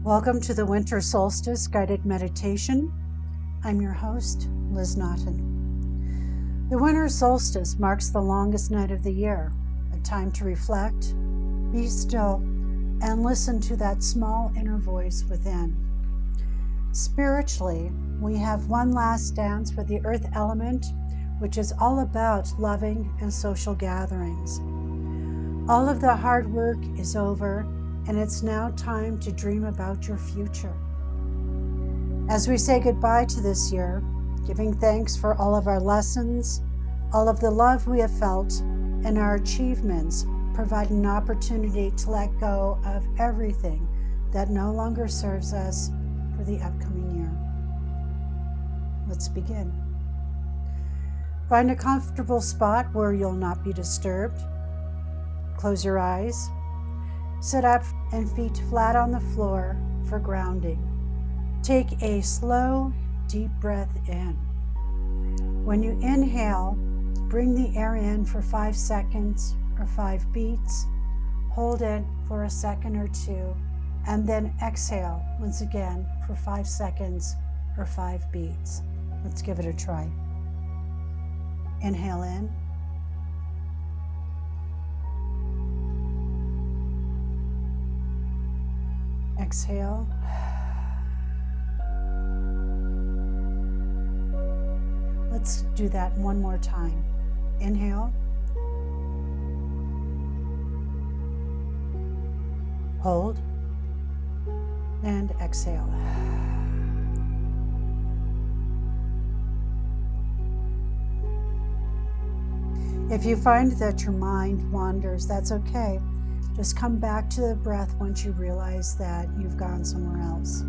Welcome to the Winter Solstice Guided Meditation. I'm your host, Lizz Naughton. The Winter Solstice marks the longest night of the year, a time to reflect, be still, and listen to that small inner voice within. Spiritually, we have one last dance with the earth element, which is all about loving and social gatherings. All of the hard work is over, and it's now time to dream about your future. As we say goodbye to this year, giving thanks for all of our lessons, all of the love we have felt, and our achievements, provide an opportunity to let go of everything that no longer serves us for the upcoming year. Let's begin. Find a comfortable spot where you'll not be disturbed. Close your eyes. Sit up and feet flat on the floor for grounding. Take a slow, deep breath in. When you inhale, bring the air in for 5 seconds or 5 beats. Hold it for a second or two, and then exhale once again for 5 seconds or 5 beats. Let's give it a try. Inhale in. Exhale. Let's do that one more time. Inhale. Hold. And exhale. If you find that your mind wanders, that's okay. Just come back to the breath once you realize that you've gone somewhere else.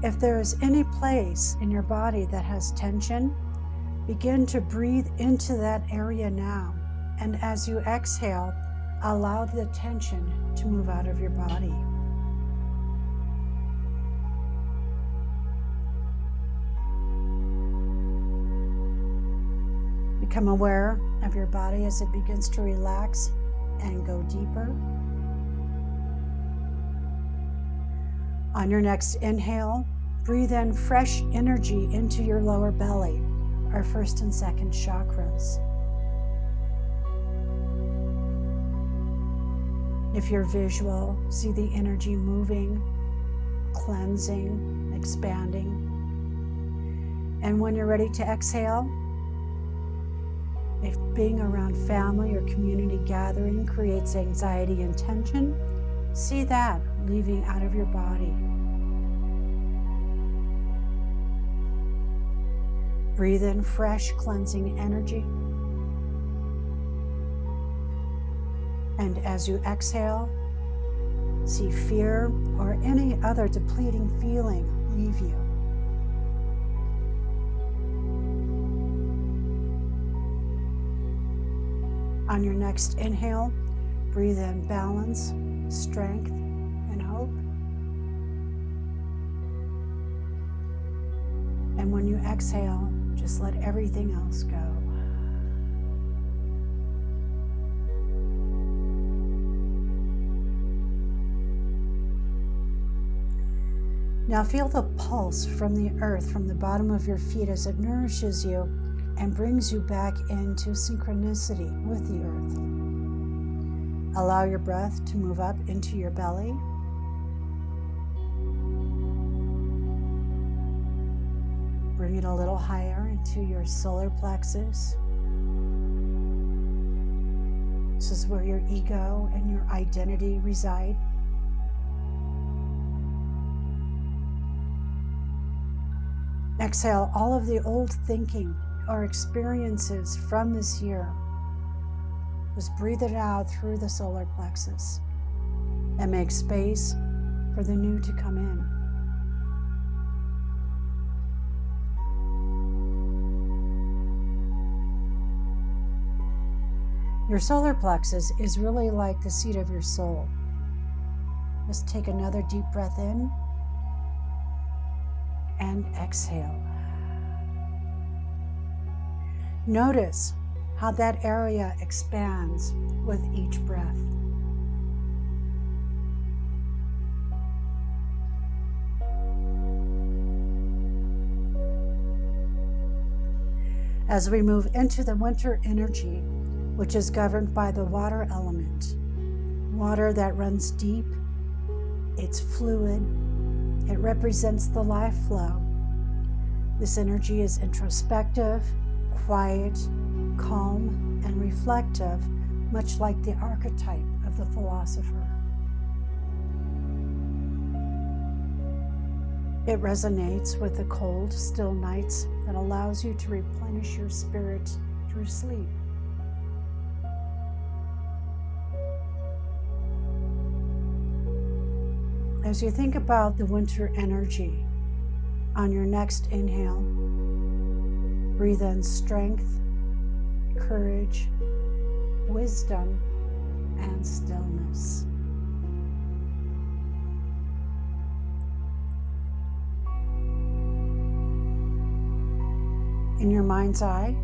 If there is any place in your body that has tension, begin to breathe into that area now. And as you exhale, allow the tension to move out of your body. Become aware of your body as it begins to relax and go deeper. On your next inhale, breathe in fresh energy into your lower belly, our first and second chakras. If you're visual, see the energy moving, cleansing, expanding. And when you're ready to exhale, if being around family or community gathering creates anxiety and tension, see that leaving out of your body. Breathe in fresh, cleansing energy. And as you exhale, see fear or any other depleting feeling leave you. On your next inhale, breathe in balance, strength, and hope. And when you exhale, just let everything else go. Now feel the pulse from the earth from the bottom of your feet as it nourishes you and brings you back into synchronicity with the earth. Allow your breath to move up into your belly. Bring it a little higher into your solar plexus. This is where your ego and your identity reside. Exhale all of the old thinking or experiences from this year. Just breathe it out through the solar plexus and make space for the new to come in. Your solar plexus is really like the seat of your soul. Just take another deep breath in and exhale. Notice how that area expands with each breath. as we move into the winter energy, which is governed by the water element. Water that runs deep, it's fluid, it represents the life flow. This energy is introspective, quiet, calm, and reflective, much like the archetype of the philosopher. It resonates with the cold, still nights that allows you to replenish your spirit through sleep. As you think about the winter energy, on your next inhale, breathe in strength, courage, wisdom, and stillness. In your mind's eye,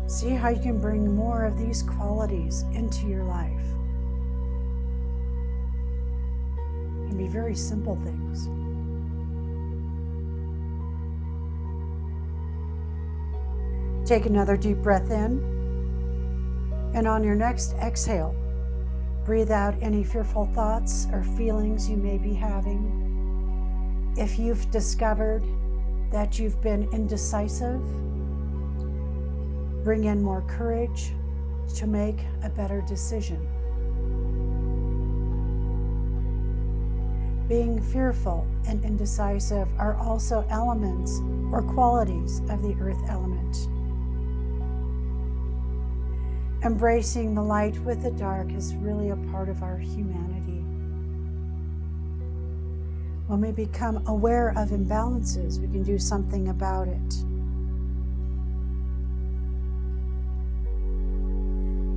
see how you can bring more of these qualities into your life. It can be very simple things. Take another deep breath in, and on your next exhale, breathe out any fearful thoughts or feelings you may be having. If you've discovered that you've been indecisive, bring in more courage to make a better decision. Being fearful and indecisive are also elements or qualities of the earth element. Embracing the light with the dark is really a part of our humanity. When we become aware of imbalances, we can do something about it.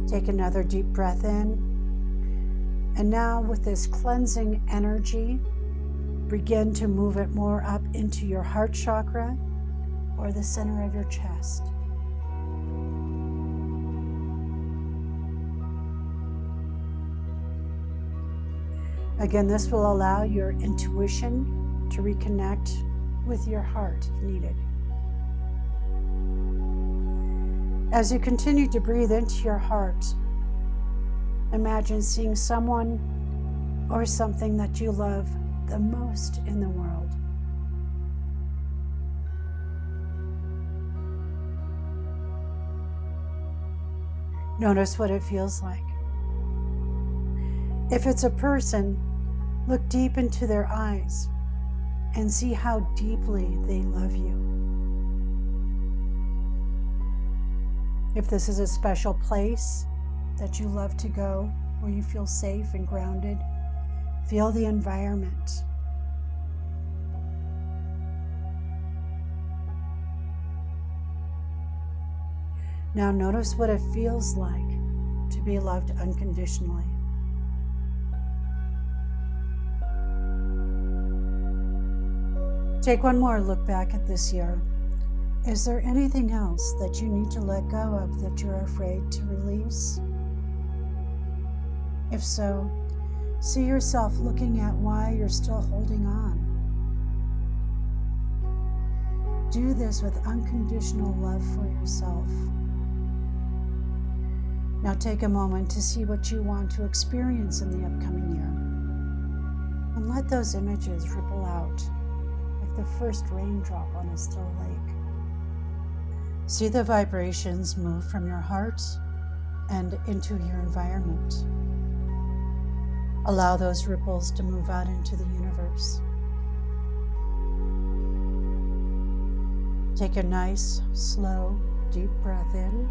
Take another deep breath in. And now with this cleansing energy, begin to move it more up into your heart chakra or the center of your chest. Again, this will allow your intuition to reconnect with your heart if needed. As you continue to breathe into your heart, imagine seeing someone or something that you love the most in the world. Notice what it feels like. If it's a person, look deep into their eyes and see how deeply they love you. If this is a special place that you love to go, where you feel safe and grounded, feel the environment. Now notice what it feels like to be loved unconditionally. Take one more look back at this year. Is there anything else that you need to let go of that you're afraid to release? If so, see yourself looking at why you're still holding on. Do this with unconditional love for yourself. Now take a moment to see what you want to experience in the upcoming year. And let those images ripple out like the first raindrop on a still lake. See the vibrations move from your heart and into your environment. Allow those ripples to move out into the universe. Take a nice, slow, deep breath in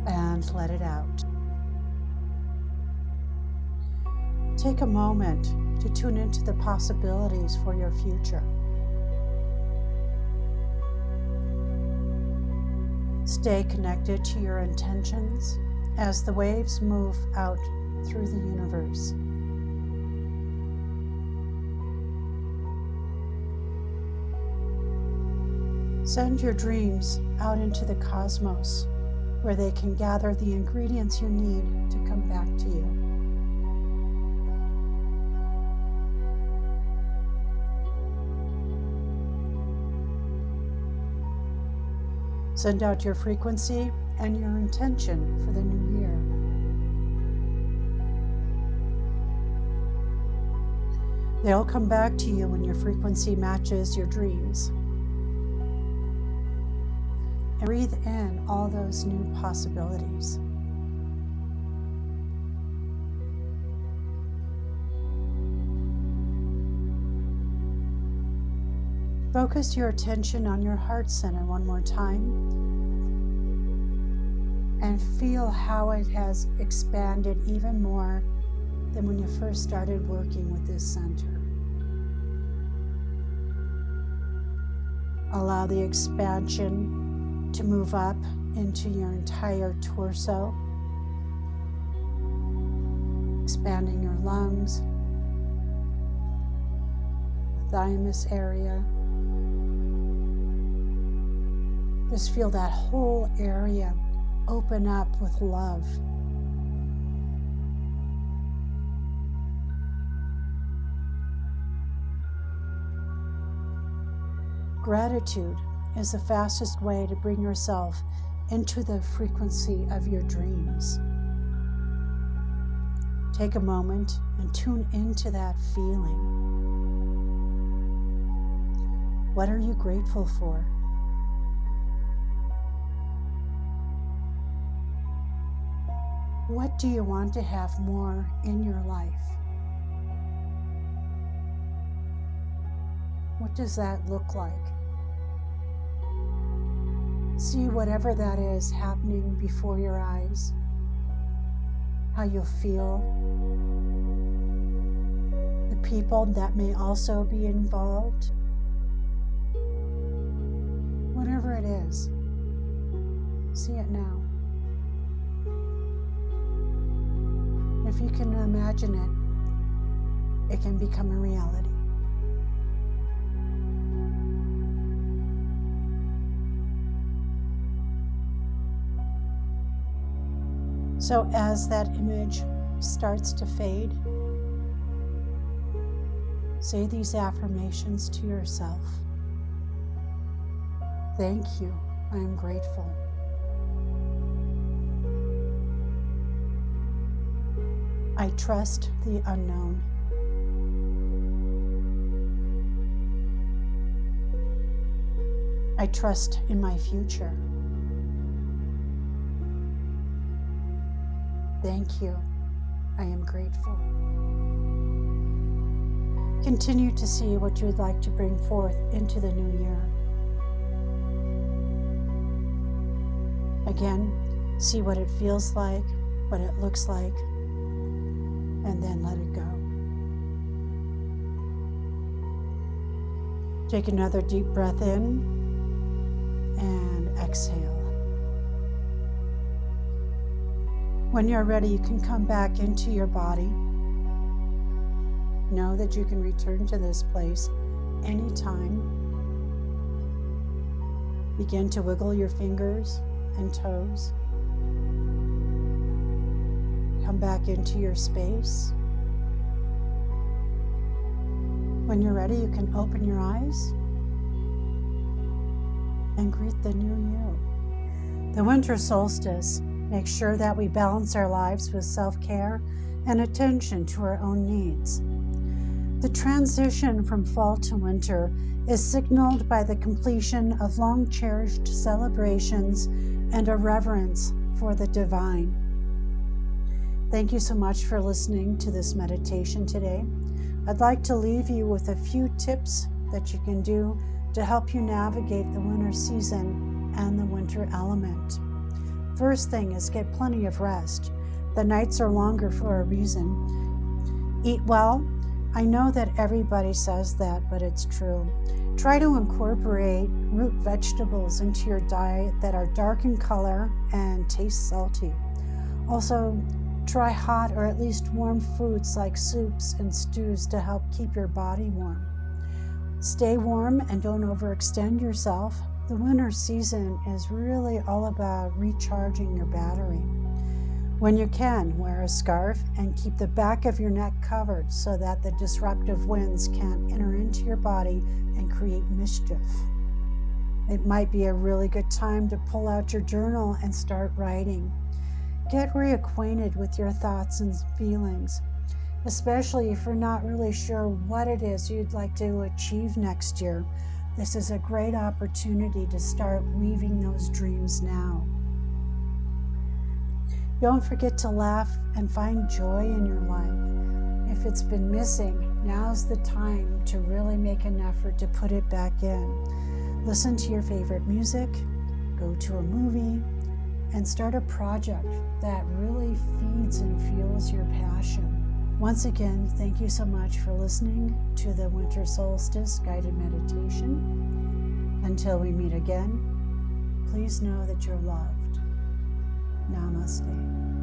and let it out. Take a moment to tune into the possibilities for your future. Stay connected to your intentions as the waves move out through the universe. Send your dreams out into the cosmos, where they can gather the ingredients you need to come back to you. Send out your frequency and your intention for the new year. They'll come back to you when your frequency matches your dreams. And breathe in all those new possibilities. Focus your attention on your heart center one more time and feel how it has expanded even more than when you first started working with this center. Allow the expansion to move up into your entire torso, expanding your lungs, thymus area. Just feel that whole area open up with love. Gratitude is the fastest way to bring yourself into the frequency of your dreams. Take a moment and tune into that feeling. What are you grateful for? What do you want to have more in your life? What does that look like? See whatever that is happening before your eyes, how you'll feel, the people that may also be involved, whatever it is, see it now. If you can imagine it, it can become a reality. So as that image starts to fade, say these affirmations to yourself. Thank you, I am grateful. I trust the unknown. I trust in my future. Thank you. I am grateful. Continue to see what you would like to bring forth into the new year. Again, see what it feels like, what it looks like, and then let it go. Take another deep breath in and exhale. When you're ready, you can come back into your body. Know that you can return to this place anytime. Begin to wiggle your fingers and toes. Come back into your space. When you're ready, you can open your eyes and greet the new you. The winter solstice makes sure that we balance our lives with self-care and attention to our own needs. The transition from fall to winter is signaled by the completion of long-cherished celebrations and a reverence for the divine. Thank you so much for listening to this meditation today. I'd like to leave you with a few tips that you can do to help you navigate the winter season and the winter element. First thing is get plenty of rest. The nights are longer for a reason. Eat well. I know that everybody says that, but it's true. Try to incorporate root vegetables into your diet that are dark in color and taste salty. Also, try hot or at least warm foods like soups and stews to help keep your body warm. Stay warm and don't overextend yourself. The winter season is really all about recharging your battery. When you can, wear a scarf and keep the back of your neck covered so that the disruptive winds can't enter into your body and create mischief. It might be a really good time to pull out your journal and start writing. Get reacquainted with your thoughts and feelings, especially if you're not really sure what it is you'd like to achieve next year. This is a great opportunity to start weaving those dreams now. Don't forget to laugh and find joy in your life. If it's been missing, now's the time to really make an effort to put it back in. Listen to your favorite music, go to a movie, and start a project that really feeds and fuels your passion. Once again, thank you so much for listening to the Winter Solstice guided meditation. Until we meet again, please know that you're loved. Namaste.